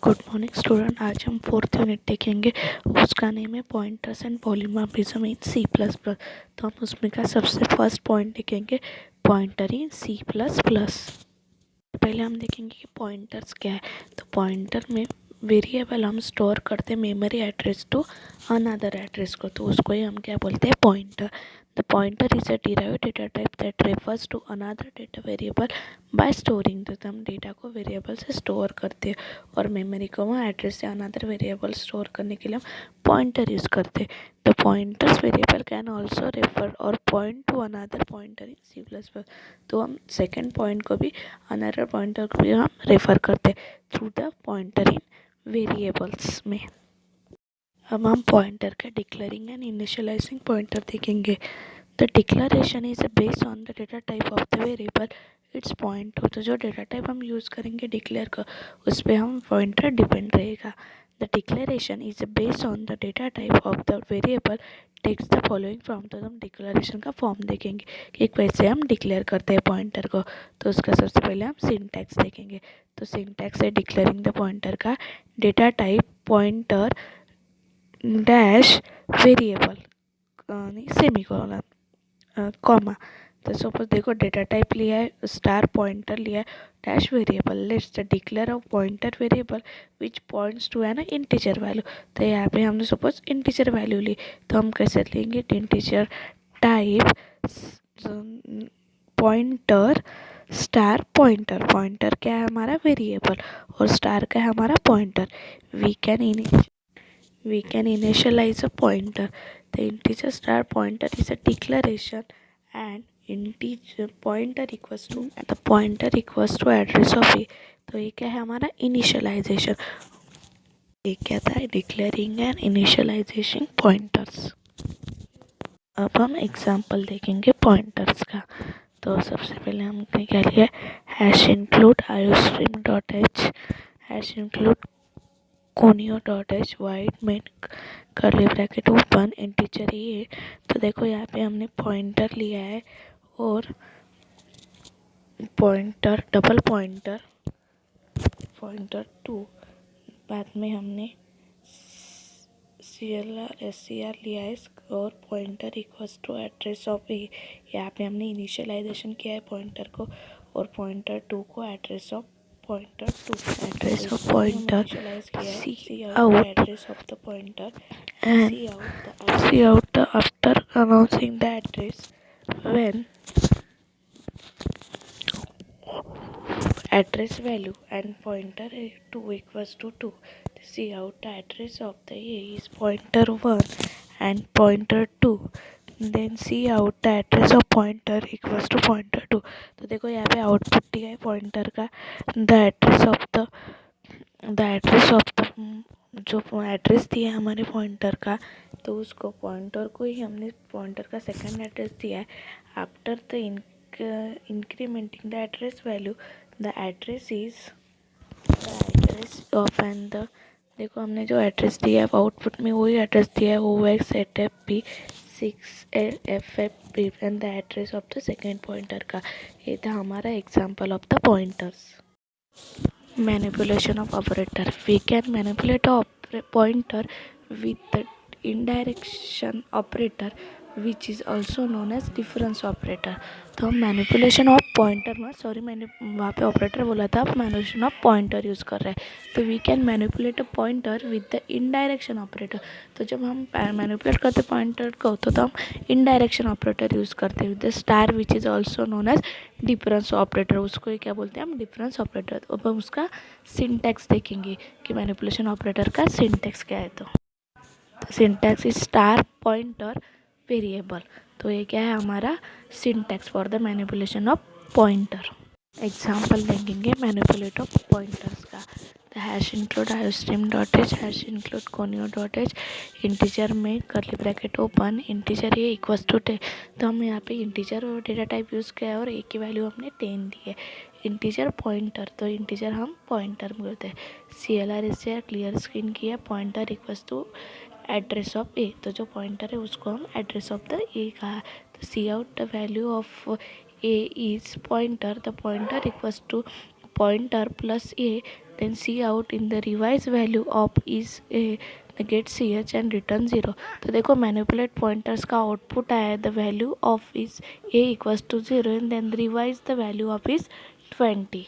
Good morning student. आज हम fourth unit देखेंगे, उसका नेम है pointers and polymorphism in C plus plus. तो हम उसमें का सबसे फर्स्ट पॉइंट देखेंगे, pointer in C plus plus. पहले हम देखेंगे कि पॉइंटर्स क्या है। तो पॉइंटर में वेरिएबल हम स्टोर करते हैं memory address to another address को, तो उसको ही हम क्या बोलते हैं, pointer. The pointer is a derived data type that refers to another data variable by storing. तो हम डेटा को वेरिएबल से स्टोर करते हैं और मेमोरी को वहाँ एड्रेस से अनदर वेरिएबल स्टोर करने के लिए हम पॉइंटर यूज़ करते हैं। The pointers variable can also refer और point to another pointer in C plus plus. तो हम सेकेंड पॉइंट को भी अनदर पॉइंटर को भी हम रेफर करते हैं through the pointer in variables में। अब हम पॉइंटर का डिक्लेयरिंग एंड इनिशियलाइजिंग पॉइंटर देखेंगे। The declaration is based on the data type of the variable it's point to. तो जो डेटा टाइप हम यूज़ करेंगे डिक्लेयर का, उस पर हम पॉइंटर डिपेंड रहेगा। The declaration is based on the data type of the variable takes the following from. तो हम डिक्लेरेशन का फॉर्म देखेंगे कि कैसे हम डिक्लेयर करते हैं पॉइंटर को। तो उसका सबसे पहले हम सिंटैक्स देखेंगे। तो सिंटैक्स है डिक्लेयरिंग द पॉइंटर का, data type pointer dash variable semicolon comma. तो सपोज देखो डेटा टाइप लिया है, स्टार पॉइंटर लिया है, dash variable, let's the declare of pointer variable which points to है ना इंटीजर वैल्यू। तो यहाँ पे हमने सपोज इंटीजर वैल्यू ली, तो हम कैसे लेंगे, integer type pointer star pointer. Pointer क्या है हमारा, वेरिएबल, और स्टार क्या है हमारा pointer. we can initialize a pointer. The integer star pointer is a declaration and integer pointer equals to the pointer equals to address of a। तो ये क्या है हमारा इनिशियलाइजेशन। ये क्या था, डिक्लेयरिंग एंड इनिशियलाइजेशन पॉइंटर्स। अब हम एग्जांपल देखेंगे पॉइंटर्स का। तो सबसे पहले हमने क्या लिया, hash include iostream dot H, hash include conio.h wide main curly bracket open integer ये। तो देखो यहाँ पे हमने पॉइंटर लिया है और pointer double pointer pointer two, बाद में हमने CLR लिया है और pointer equals to address of A. यहाँ पे हमने इनिशियलाइजेशन किया है पॉइंटर को और पॉइंटर टू को address of pointer to address of pointer see out address of the pointer and see out the after announcing the address when address value and pointer 2 equals to 2. See out the address of the A is pointer 1 and pointer 2. Then cout the address of pointer equals to pointer two. तो देखो यहाँ पे output दिया है pointer का, the address of the जो address दिया है हमारे पॉइंटर का, तो उसको पॉइंटर को ही हमने पॉइंटर का सेकंड एड्रेस दिया है। After the incrementing the address value the address of and the, देखो हमने जो एड्रेस दिया है आउटपुट में वही एड्रेस दिया है, OX8FP 6FFP and the address of the second pointer का। ये था हमारा example of the pointers. Manipulation of operator, we can manipulate a pointer with the indirection operator which is also known as difference operator. तो हम manipulation of pointer में, sorry मैंने वहाँ पे ऑपरेटर बोला था, आप मैनिपुलेशन ऑफ पॉइंटर यूज़ कर रहे हैं। तो we can manipulate a pointer with the indirection operator. तो जब हम मैनिपुलेट करते पॉइंटर को तो हम इनडायरेक्शन ऑपरेटर यूज़ करते हैं with the star which is also known as difference operator. उसको क्या बोलते हैं हम, डिफरेंस ऑपरेटर। अब हम उसका सिंटैक्स देखेंगे कि मैनिपुलेशन ऑपरेटर का सिंटैक्स क्या है। तो syntax is star pointer variable. तो ये क्या है हमारा syntax for the manipulation of pointer. Example देखेंगे मैनिपुलेट ऑफ पॉइंटर्स का। The hash include iostream dot H, hash include conio dot H, integer में कर्ली ब्रैकेट ओपन इंटीजर ये equals to 10। तो हम यहाँ पे इंटीजर और डेटा टाइप यूज़ किया है और ए की वैल्यू हमने 10 दी है। इंटीजर पॉइंटर, तो इंटीजर हम पॉइंटर बोलते हैं। CLR से क्लियर स्क्रीन किया, pointer equals to address of A. तो जो पॉइंटर है उसको हम एड्रेस ऑफ द ए कहा। तो cout the value of A is pointer, the pointer equals to pointer plus A then cout in the revised value of is get ch and return 0. तो देखो manipulate pointers का output आया है, the value of is a equals to 0 and then revise the value of is 20.